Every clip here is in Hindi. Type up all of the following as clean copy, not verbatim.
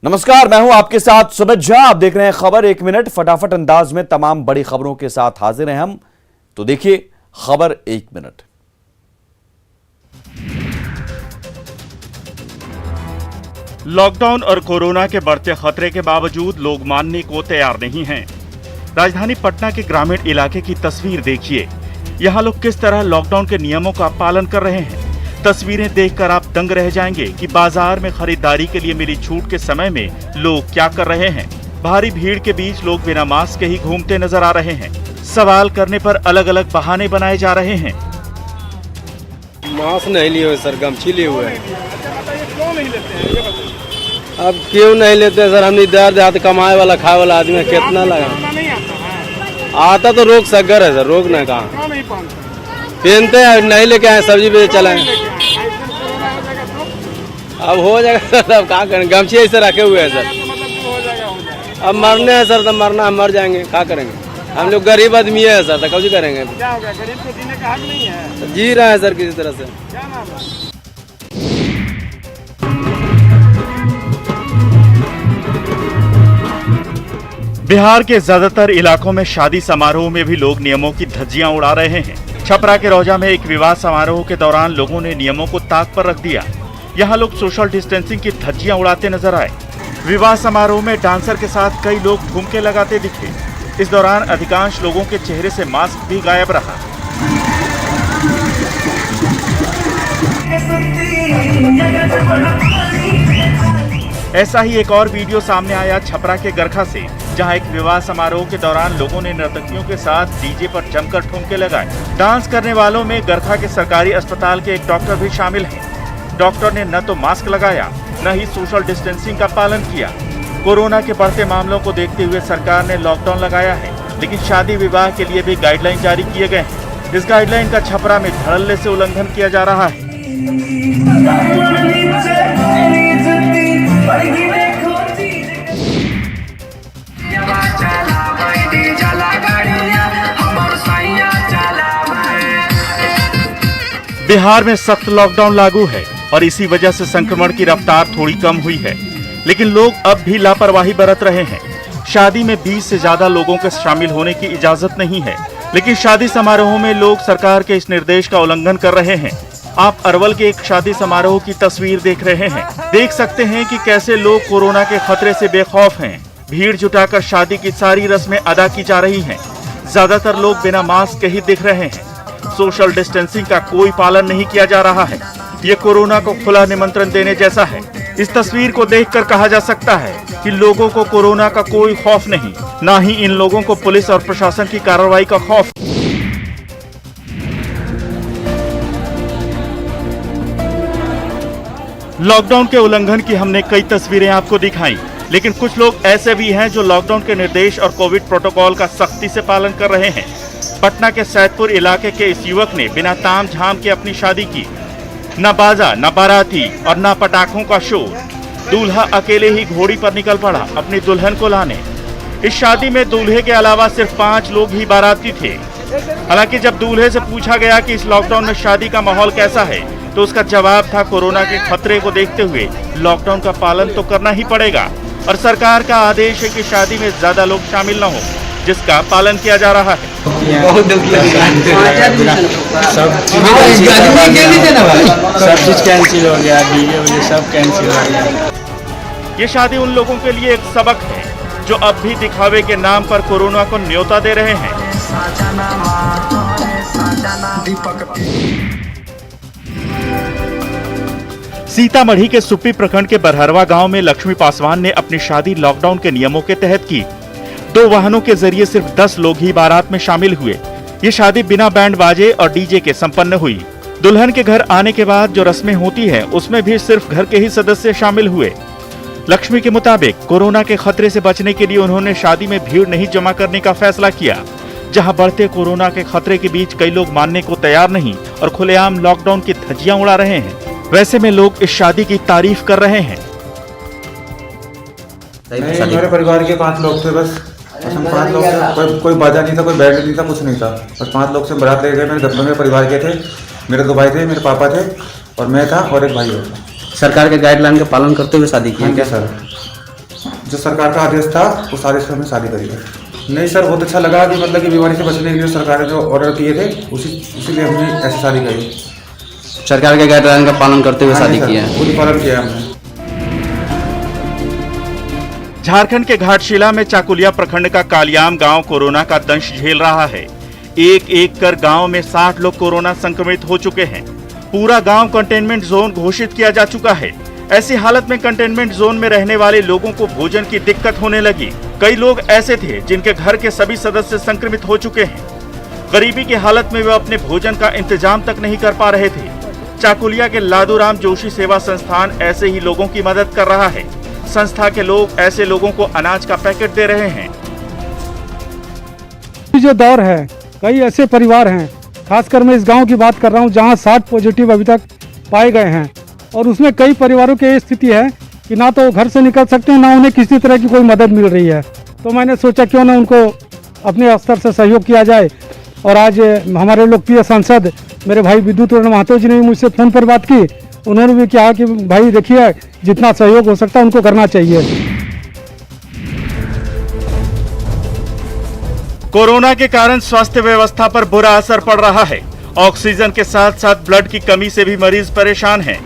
नमस्कार, मैं हूं आपके साथ सुमित झा। आप देख रहे हैं खबर एक मिनट। फटाफट अंदाज में तमाम बड़ी खबरों के साथ हाजिर हैं हम। तो देखिए खबर एक मिनट। लॉकडाउन और कोरोना के बढ़ते खतरे के बावजूद लोग मानने को तैयार नहीं हैं। राजधानी पटना के ग्रामीण इलाके की तस्वीर देखिए। यहाँ लोग किस तरह लॉकडाउन के नियमों का पालन कर रहे हैं। तस्वीरें देखकर आप दंग रह जाएंगे कि बाजार में खरीदारी के लिए मिली छूट के समय में लोग क्या कर रहे हैं। भारी भीड़ के बीच लोग बिना मास्क के ही घूमते नजर आ रहे हैं। सवाल करने पर अलग अलग बहाने बनाए जा रहे हैं। मास्क नहीं लिए हुए सर, गमछी लिए हुए हैं। क्यों नहीं लेते हैं ये बताइए। अब क्यों नहीं लेते हैं सर, हम इधर देहात कमाए वाला खाए वाला आदमी है, कितना लगा नहीं आता है। आता तो रोक सगर है सर, रोक नहीं कहाँ क्यों नहीं पहनते? पहनते हैं, नहीं लेके आए सब्जी बेच चले हैं। अब हो जाएगा सर, अब क्या करें, गमछी ऐसे रखे हुए हैं सर। हो जाएगा। अब मरने हैं सर, तो मरना है, मर जाएंगे, क्या करेंगे। हम लोग गरीब आदमी है सर, तो कौन करेंगे। क्या हो गया, गरीब को जीने का हक नहीं है। जी रहे हैं सर किसी तरह से। क्या नाम है? बिहार के ज्यादातर इलाकों में शादी समारोह में भी लोग नियमों की धज्जियां उड़ा रहे हैं। छपरा के रौजा में एक विवाह समारोह के दौरान लोगों ने नियमों को ताक पर रख दिया। यहाँ लोग सोशल डिस्टेंसिंग की धज्जियां उड़ाते नजर आए। विवाह समारोह में डांसर के साथ कई लोग ठुमके लगाते दिखे। इस दौरान अधिकांश लोगों के चेहरे से मास्क भी गायब रहा। ऐसा ही एक और वीडियो सामने आया छपरा के गरखा से, जहां एक विवाह समारोह के दौरान लोगों ने नर्तकियों के साथ डीजे पर जमकर ठुमके लगाए। डांस करने वालों में गरखा के सरकारी अस्पताल के एक डॉक्टर भी शामिल हैं। डॉक्टर ने न तो मास्क लगाया, न ही सोशल डिस्टेंसिंग का पालन किया। कोरोना के बढ़ते मामलों को देखते हुए सरकार ने लॉकडाउन लगाया है, लेकिन शादी विवाह के लिए भी गाइडलाइन जारी किए गए हैं। इस गाइडलाइन का छपरा में धड़ल्ले से उल्लंघन किया जा रहा है। बिहार में सख्त लॉकडाउन लागू है और इसी वजह से संक्रमण की रफ्तार थोड़ी कम हुई है, लेकिन लोग अब भी लापरवाही बरत रहे हैं। शादी में 20 से ज्यादा लोगों के शामिल होने की इजाजत नहीं है, लेकिन शादी समारोह में लोग सरकार के इस निर्देश का उल्लंघन कर रहे हैं। आप अरवल के एक शादी समारोह की तस्वीर देख रहे हैं। देख सकते हैं कि कैसे लोग कोरोना के खतरे से बेखौफ हैं। भीड़ जुटाकर शादी की सारी रस्में अदा की जा रही हैं। ज्यादातर लोग बिना मास्क के ही दिख रहे हैं। सोशल डिस्टेंसिंग का कोई पालन नहीं किया जा रहा है। ये कोरोना को खुला निमंत्रण देने जैसा है। इस तस्वीर को देखकर कहा जा सकता है कि लोगों को कोरोना का कोई खौफ नहीं, ना ही इन लोगों को पुलिस और प्रशासन की कार्रवाई का खौफ। लॉकडाउन के उल्लंघन की हमने कई तस्वीरें आपको दिखाई, लेकिन कुछ लोग ऐसे भी हैं जो लॉकडाउन के निर्देश और कोविड प्रोटोकॉल का सख्ती से पालन कर रहे हैं। पटना के सैदपुर इलाके के इस युवक ने बिना ताम झाम के अपनी शादी की। न बाजा, न बाराती और न पटाखों का शोर। दूल्हा अकेले ही घोड़ी पर निकल पड़ा अपनी दुल्हन को लाने। इस शादी में दूल्हे के अलावा सिर्फ 5 लोग ही बाराती थे। हालांकि जब दूल्हे से पूछा गया कि इस लॉकडाउन में शादी का माहौल कैसा है, तो उसका जवाब था कोरोना के खतरे को देखते हुए लॉकडाउन का पालन तो करना ही पड़ेगा और सरकार का आदेश है कि शादी में ज्यादा लोग शामिल न हो, जिसका पालन किया जा रहा है। बहुत दुख सब चीज कैंसिल हो गया, डीजे वजह सब कैंसिल हो गया। ये शादी उन लोगों के लिए एक सबक है जो अब भी दिखावे के नाम पर कोरोना को न्योता दे रहे हैं। सीतामढ़ी के सुप्पी प्रखंड के बरहरवा गांव में लक्ष्मी पासवान ने अपनी शादी लॉकडाउन के नियमों के तहत की। 2 वाहनों के जरिए सिर्फ 10 लोग ही बारात में शामिल हुए। ये शादी बिना बैंड बाजे और डीजे के संपन्न हुई। दुल्हन के घर आने के बाद जो रस्में होती हैं, उसमें भी सिर्फ घर के ही सदस्य शामिल हुए। लक्ष्मी के मुताबिक कोरोना के खतरे से बचने के लिए उन्होंने शादी में भीड़ नहीं जमा करने का फैसला किया। जहां बढ़ते कोरोना के खतरे के बीच कई लोग मानने को तैयार नहीं और खुलेआम लॉकडाउन की धज्जियां उड़ा रहे हैं, वैसे में लोग इस शादी की तारीफ कर रहे हैं। मेरे परिवार के 5 लोग थे बस। हम 5 लोग थे, कोई बाजा नहीं था, कोई बैंड नहीं था, कुछ नहीं था। बस 5 लोग से बारात ले गए। मेरे परिवार के थे, मेरे 2 भाई थे, मेरे पापा थे और मैं था और एक भाई था। सरकार के गाइडलाइन का पालन करते हुए शादी की है क्या सर? जो सरकार का आदेश था उस आदेश पर हमने शादी करी है। नहीं सर, बहुत अच्छा लगा कि मतलब कि बीमारी से बचने के लिए सरकार ने जो ऑर्डर किए थे उसीलिए हमने ऐसी शादी करी। सरकार के गाइडलाइन का पालन करते हुए शादी हाँ जी की है। सर, पूरी पालन किया हमने। झारखंड के घाटशिला में चाकुलिया प्रखंड का कालियाम गांव कोरोना का दंश झेल रहा है। एक एक कर गांव में 60 लोग कोरोना संक्रमित हो चुके हैं। पूरा गांव कंटेनमेंट जोन घोषित किया जा चुका है। ऐसी हालत में कंटेनमेंट जोन में रहने वाले लोगों को भोजन की दिक्कत होने लगी। कई लोग ऐसे थे जिनके घर के सभी सदस्य संक्रमित हो चुके हैं। गरीबी की हालत में वे अपने भोजन का इंतजाम तक नहीं कर पा रहे थे। चाकुलिया के लादूराम जोशी सेवा संस्थान ऐसे ही लोगों की मदद कर रहा है। संस्था के लोग ऐसे लोगों को अनाज का पैकेट दे रहे हैं। जो दौर है, कई ऐसे परिवार हैं, खासकर मैं इस गांव की बात कर रहा हूं जहां 60 पॉजिटिव अभी तक पाए गए हैं और उसमें कई परिवारों की ये स्थिति है कि ना तो वो घर से निकल सकते हैं, ना उन्हें किसी तरह की कोई मदद मिल रही है। तो मैंने सोचा क्यों ना उनको अपने स्तर से सहयोग किया जाए और आज हमारे लोकप्रिय सांसद मेरे भाई विद्युत महतो जी ने भी मुझसे फ़ोन पर बात की। उन्होंने भी कहा कि भाई देखिए जितना सहयोग हो सकता है उनको करना चाहिए। कोरोना के कारण स्वास्थ्य व्यवस्था पर बुरा असर पड़ रहा है। ऑक्सीजन के साथ साथ ब्लड की कमी से भी मरीज परेशान हैं।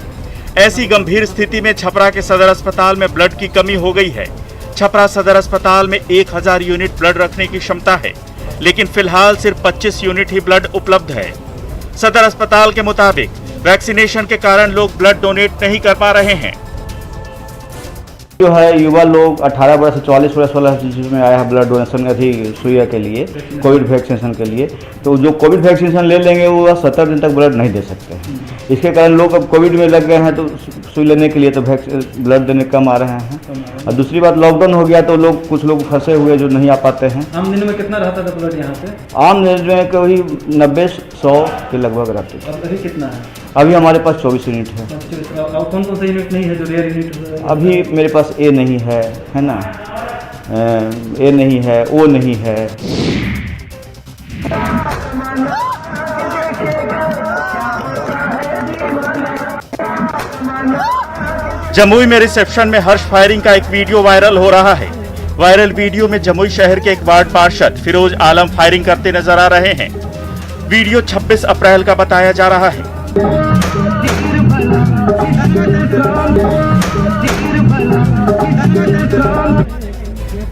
ऐसी गंभीर स्थिति में छपरा के सदर अस्पताल में ब्लड की कमी हो गई है। छपरा सदर अस्पताल में 1000 यूनिट ब्लड रखने की क्षमता है, लेकिन फिलहाल सिर्फ 25 यूनिट ही ब्लड उपलब्ध है। सदर अस्पताल के मुताबिक वैक्सीनेशन के कारण लोग ब्लड डोनेट नहीं कर पा रहे हैं। जो है युवा लोग 18 वर्ष से 44 वर्ष वाला में आया है ब्लड डोनेशन अभी सुइया के लिए, कोविड वैक्सीनेशन के लिए। तो जो कोविड वैक्सीनेशन ले लेंगे वो 70 दिन तक ब्लड नहीं दे सकते हैं। इसके कारण लोग अब कोविड में लग गए हैं तो सुई लेने के लिए तो ब्लड देने कम आ रहे हैं। और दूसरी बात लॉकडाउन हो गया तो लोग कुछ लोग फंसे हुए जो नहीं आ पाते हैं। आम दिन में कितना रहता था ब्लड यहाँ पे? आम दिन में कभी 90-100 के लगभग रहते थे। अभी कितना है? अभी हमारे पास 24 यूनिट है। कौन कौन सा यूनिट नहीं है जो रेयर यूनिट है? अभी मेरे पास ए नहीं है ना, ए नहीं है, ओ नहीं है। जमुई में रिसेप्शन में हर्ष फायरिंग का एक वीडियो वायरल हो रहा है। वायरल वीडियो में जमुई शहर के एक वार्ड पार्षद फिरोज आलम फायरिंग करते नजर आ रहे हैं। वीडियो 26 अप्रैल का बताया जा रहा है।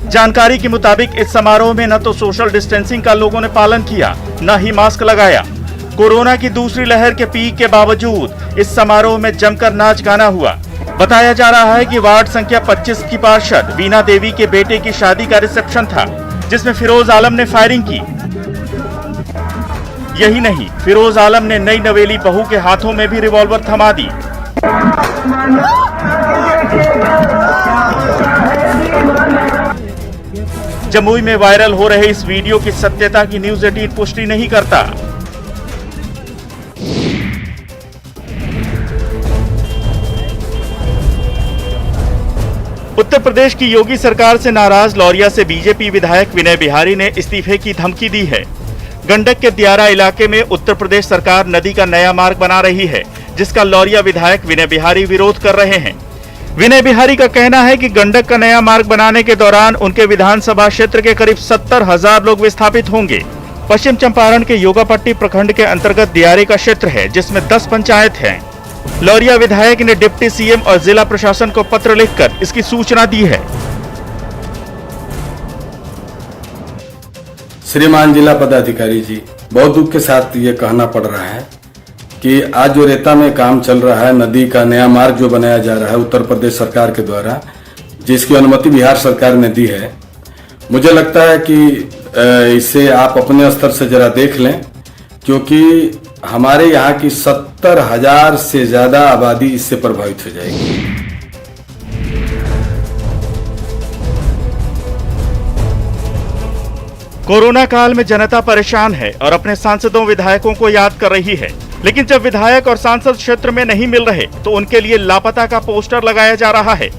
जानकारी के मुताबिक इस समारोह में न तो सोशल डिस्टेंसिंग का लोगों ने पालन किया, न ही मास्क लगाया। कोरोना की दूसरी लहर के पीक के बावजूद इस समारोह में जमकर नाच गाना हुआ। बताया जा रहा है कि वार्ड संख्या 25 की पार्षद वीना देवी के बेटे की शादी का रिसेप्शन था, जिसमें फिरोज आलम ने फायरिंग की। यही नहीं, फिरोज आलम ने नई नवेली बहू के हाथों में भी रिवॉल्वर थमा दी। जमुई में वायरल हो रहे इस वीडियो की सत्यता की न्यूज़ 18 पुष्टि नहीं करता। उत्तर प्रदेश की योगी सरकार से नाराज लौरिया से बीजेपी विधायक विनय बिहारी ने इस्तीफे की धमकी दी है। गंडक के दियारा इलाके में उत्तर प्रदेश सरकार नदी का नया मार्ग बना रही है, जिसका लौरिया विधायक विनय बिहारी विरोध कर रहे हैं। विनय बिहारी का कहना है कि गंडक का नया मार्ग बनाने के दौरान उनके विधानसभा क्षेत्र के करीब 70,000 लोग विस्थापित होंगे। पश्चिम चंपारण के योगापट्टी प्रखंड के अंतर्गत दियारे का क्षेत्र है, जिसमें 10 पंचायत हैं। लौरिया विधायक ने डिप्टी सीएम और जिला प्रशासन को पत्र लिखकर इसकी सूचना दी है। श्रीमान जिला पदाधिकारी जी, बहुत दुख के साथ ये कहना पड़ रहा है कि आज जो रेता में काम चल रहा है, नदी का नया मार्ग जो बनाया जा रहा है उत्तर प्रदेश सरकार के द्वारा, जिसकी अनुमति बिहार सरकार ने दी है, मुझे लगता है कि इसे आप अपने स्तर से जरा देख लें, क्योंकि हमारे यहाँ की 70,000 से ज्यादा आबादी इससे प्रभावित हो जाएगी। कोरोना काल में जनता परेशान है और अपने सांसदों विधायकों को याद कर रही है, लेकिन जब विधायक और सांसद क्षेत्र में नहीं मिल रहे तो उनके लिए लापता का पोस्टर लगाया जा रहा है।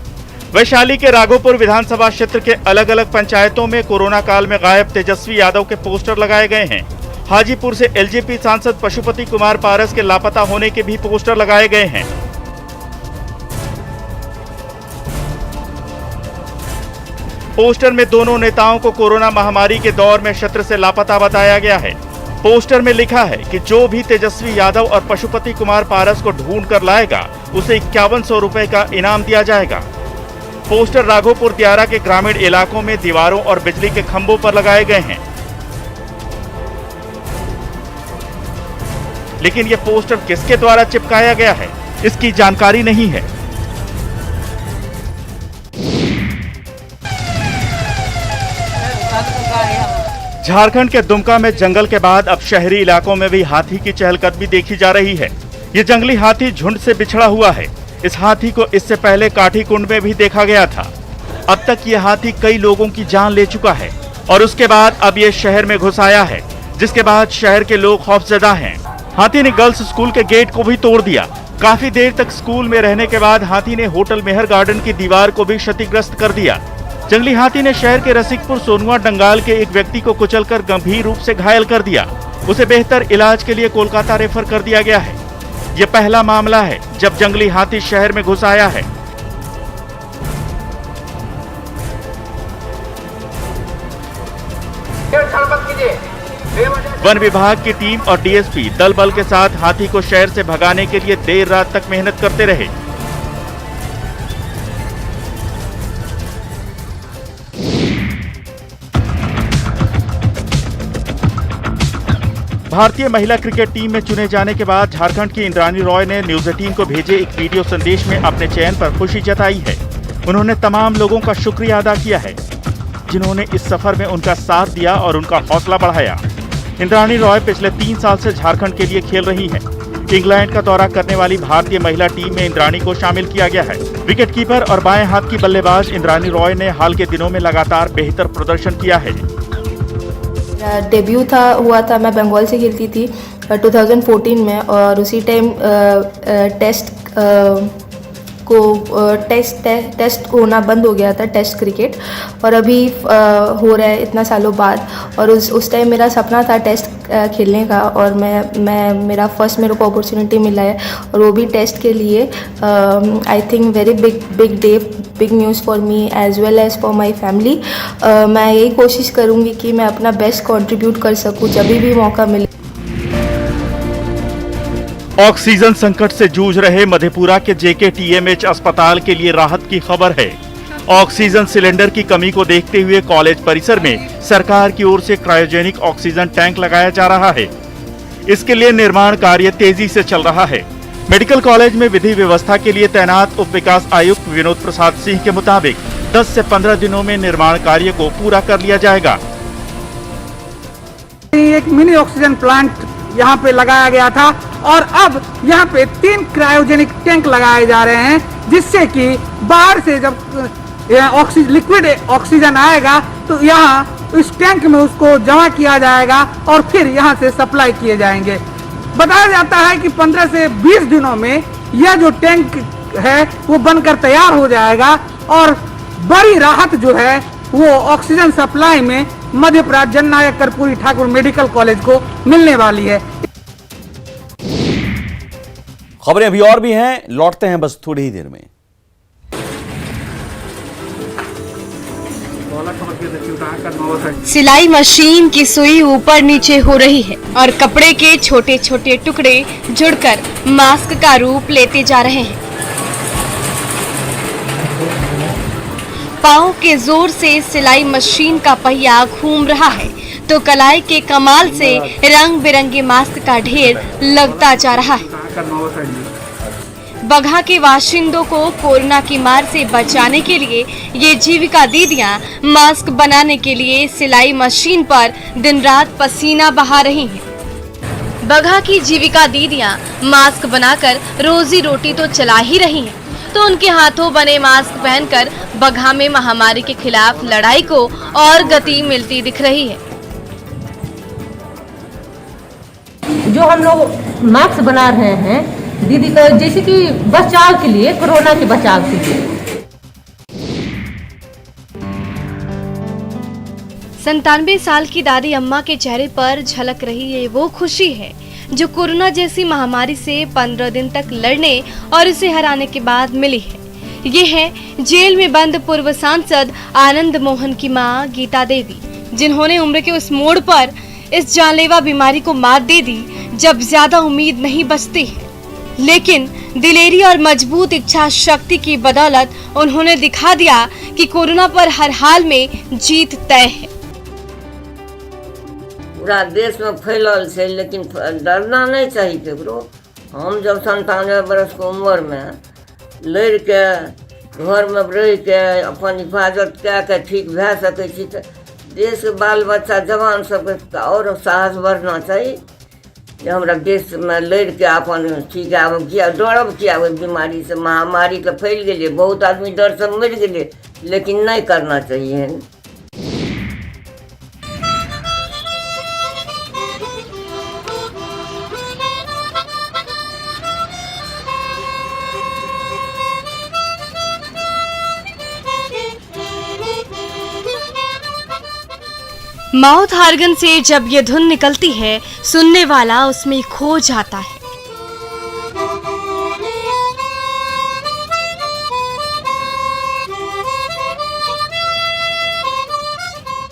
वैशाली के राघोपुर विधानसभा क्षेत्र के अलग अलग पंचायतों में कोरोना काल में गायब तेजस्वी यादव के पोस्टर लगाए गए हैं। हाजीपुर से एलजेपी सांसद पशुपति कुमार पारस के लापता होने के भी पोस्टर लगाए गए हैं। पोस्टर में दोनों नेताओं को कोरोना महामारी के दौर में क्षेत्र से लापता बताया गया है। पोस्टर में लिखा है कि जो भी तेजस्वी यादव और पशुपति कुमार पारस को ढूंढ कर लाएगा उसे 5100 रुपए का इनाम दिया जाएगा। पोस्टर राघोपुर दियारा के ग्रामीण इलाकों में दीवारों और बिजली के खंभों पर लगाए गए हैं, लेकिन ये पोस्टर किसके द्वारा चिपकाया गया है इसकी जानकारी नहीं है। झारखंड के दुमका में जंगल के बाद अब शहरी इलाकों में भी हाथी की चहलकदमी देखी जा रही है। ये जंगली हाथी झुंड से बिछड़ा हुआ है। इस हाथी को इससे पहले काठी कुंड में भी देखा गया था। अब तक ये हाथी कई लोगों की जान ले चुका है और उसके बाद अब ये शहर में घुस आया है, जिसके बाद शहर के लोग खौफजदा हैं। हाथी ने गर्ल्स स्कूल के गेट को भी तोड़ दिया। काफी देर तक स्कूल में रहने के बाद हाथी ने होटल मेहर गार्डन की दीवार को भी क्षतिग्रस्त कर दिया। जंगली हाथी ने शहर के रसिकपुर सोनुआ डंगाल के एक व्यक्ति को कुचलकर गंभीर रूप से घायल कर दिया। उसे बेहतर इलाज के लिए कोलकाता रेफर कर दिया गया है। यह पहला मामला है जब जंगली हाथी शहर में घुस आया है। वन विभाग की टीम और डीएसपी दल बल के साथ हाथी को शहर से भगाने के लिए देर रात तक मेहनत करते रहे। भारतीय महिला क्रिकेट टीम में चुने जाने के बाद झारखंड की इंद्राणी रॉय ने न्यूज 18 को भेजे एक वीडियो संदेश में अपने चयन पर खुशी जताई है। उन्होंने तमाम लोगों का शुक्रिया अदा किया है जिन्होंने इस सफर में उनका साथ दिया और उनका हौसला बढ़ाया। इंद्राणी रॉय पिछले 3 साल से झारखंड के लिए खेल रही हैं। इंग्लैंड का दौरा करने वाली भारतीय महिला टीम में इंद्राणी को शामिल किया गया है। विकेटकीपर और बाएं हाथ की बल्लेबाज इंद्राणी रॉय ने हाल के दिनों में लगातार बेहतर प्रदर्शन किया है। डेब्यू हुआ था, मैं बंगाल से खेलती थी 2014 में, और उसी टाइम टेस्ट होना बंद हो गया था, टेस्ट क्रिकेट, और अभी हो रहा है इतना सालों बाद। और उस टाइम मेरा सपना था टेस्ट खेलने का, और मेरा फर्स्ट मेरे को अपॉर्चुनिटी मिला है, और वो भी टेस्ट के लिए। I think very big day, big news for me as well as for my family. मैं यही कोशिश करूँगी कि मैं अपना बेस्ट कंट्रीब्यूट कर सकूँ जब भी मौका मिले। ऑक्सीजन संकट से जूझ रहे मधेपुरा के JKTMH अस्पताल के लिए राहत की खबर है। ऑक्सीजन सिलेंडर की कमी को देखते हुए कॉलेज परिसर में सरकार की ओर से क्रायोजेनिक ऑक्सीजन टैंक लगाया जा रहा है। इसके लिए निर्माण कार्य तेजी से चल रहा है। मेडिकल कॉलेज में विधि व्यवस्था के लिए तैनात उप विकास आयुक्त विनोद प्रसाद सिंह के मुताबिक 10 से 15 दिनों में निर्माण कार्य को पूरा कर लिया जाएगा। एक मिनी ऑक्सीजन प्लांट यहाँ पे लगाया गया था, और अब यहाँ पे 3 क्रायोजेनिक टैंक लगाए जा रहे हैं, जिससे कि बाहर से जब लिक्विड ऑक्सीजन आएगा तो यहाँ इस टैंक में उसको जमा किया जाएगा और फिर यहाँ से सप्लाई किए जाएंगे। बताया जाता है कि 15 से 20 दिनों में यह जो टैंक है वो बनकर तैयार हो जाएगा, और बड़ी राहत जो है वो ऑक्सीजन सप्लाई में मध्यप्रदेश जननायक कर्पूरी ठाकुर मेडिकल कॉलेज को मिलने वाली है। खबरें अभी और भी हैं, लौटते हैं बस थोड़ी ही देर में। सिलाई मशीन की सुई ऊपर नीचे हो रही है और कपड़े के छोटे छोटे टुकड़े जुड़कर मास्क का रूप लेते जा रहे हैं। पाँव के जोर से सिलाई मशीन का पहिया घूम रहा है तो कलाई के कमाल से रंग बिरंगे मास्क का ढेर लगता जा रहा है। बगहा के बाशिंदों को कोरोना की मार से बचाने के लिए ये जीविका दीदियां मास्क बनाने के लिए सिलाई मशीन पर दिन रात पसीना बहा रही हैं। बगहा की जीविका दीदियां मास्क बनाकर रोजी रोटी तो चला ही रही हैं, तो उनके हाथों बने मास्क पहनकर बगहा में महामारी के खिलाफ लड़ाई को और गति मिलती दिख रही है। जो हम लोग मास्क बना रहे हैं दीदी का, जैसे कि बचाव के लिए, कोरोना के बचाव के लिए। 97 साल की दादी अम्मा के चेहरे पर झलक रही है वो खुशी है जो कोरोना जैसी महामारी से 15 दिन तक लड़ने और इसे हराने के बाद मिली है। ये है जेल में बंद पूर्व सांसद आनंद मोहन की मां गीता देवी, जिन्होंने उम्र के उस मोड़ पर इस जानलेवा बीमारी को मात दे दी जब ज्यादा उम्मीद नहीं बचती है। लेकिन दिलेरी और मजबूत इच्छा शक्ति की बदौलत उन्होंने दिखा दिया कि कोरोना पर हर हाल में जीत तय है। पूरा देश में फैलल है, लेकिन डरना नहीं चाहिए केकरो। हम जब 97 बरस के उम्र में लड़ के घर में रह के अपन हिफाजत के ठीक भए सकै छी, तो देश के बाल बच्चा जवान सबके और साहस बढ़ना चाहिए जे हमरा देश में लड़ के अपन ठीक है। किया डरब किया ओहि बीमारी से, महामारी के फैल गए, बहुत आदमी डर से मर गए, लेकिन नहीं करना चाहिए। माउथ ऑर्गन से जब ये धुन निकलती है, सुनने वाला उसमें खो जाता है।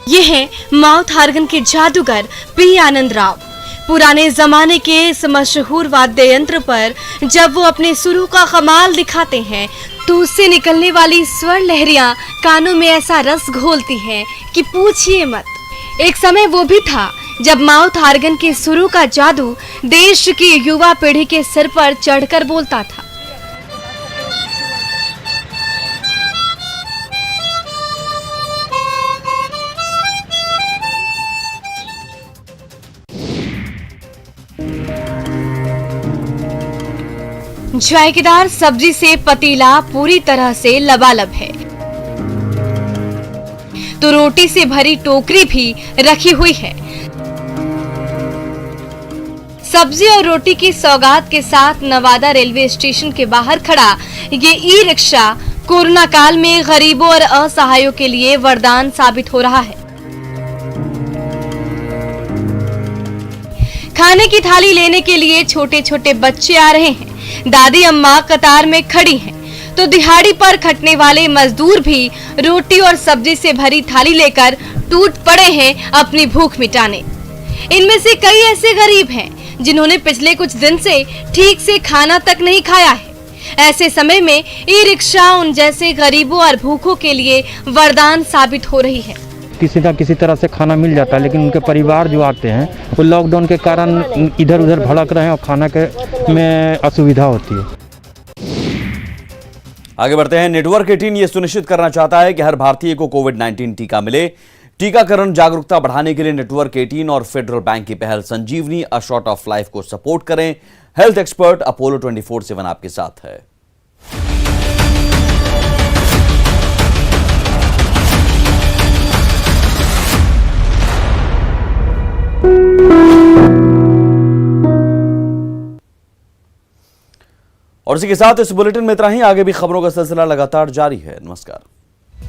ये है माउथ ऑर्गन के जादूगर पी आनंद राव। पुराने जमाने के इस मशहूर वाद्य यंत्र पर जब वो अपने सुरों का कमाल दिखाते हैं, तो उससे निकलने वाली स्वर लहरियां कानों में ऐसा रस घोलती हैं कि पूछिए मत। एक समय वो भी था जब माउथ ऑर्गन के सुरों का जादू देश की युवा पीढ़ी के सिर पर चढ़कर बोलता था। जायकेदार सब्जी से पतीला पूरी तरह से लबालब है, तो रोटी से भरी टोकरी भी रखी हुई है। सब्जी और रोटी की सौगात के साथ नवादा रेलवे स्टेशन के बाहर खड़ा ये ई रिक्शा कोरोना काल में गरीबों और असहायों के लिए वरदान साबित हो रहा है। खाने की थाली लेने के लिए छोटे छोटे बच्चे आ रहे हैं, दादी अम्मा कतार में खड़ी हैं, तो दिहाड़ी पर खटने वाले मजदूर भी रोटी और सब्जी से भरी थाली लेकर टूट पड़े हैं अपनी भूख मिटाने। इनमें से कई ऐसे गरीब हैं जिन्होंने पिछले कुछ दिन से ठीक से खाना तक नहीं खाया है। ऐसे समय में ई रिक्शा उन जैसे गरीबों और भूखों के लिए वरदान साबित हो रही है। किसी न किसी तरह से खाना मिल जाता है, लेकिन उनके परिवार जो आते हैं वो लॉकडाउन के कारण इधर उधर भड़क रहे हैं और खाना के में असुविधा होती है। आगे बढ़ते हैं। नेटवर्क 18 ये सुनिश्चित करना चाहता है कि हर भारतीय को कोविड-19 टीका मिले। टीकाकरण जागरूकता बढ़ाने के लिए नेटवर्क 18 और फेडरल बैंक की पहल संजीवनी अ शॉट ऑफ लाइफ को सपोर्ट करें। हेल्थ एक्सपर्ट अपोलो 24/7 आपके साथ है। और इसी के साथ इस बुलेटिन में इतना ही। आगे भी खबरों का सिलसिला लगातार जारी है। नमस्कार।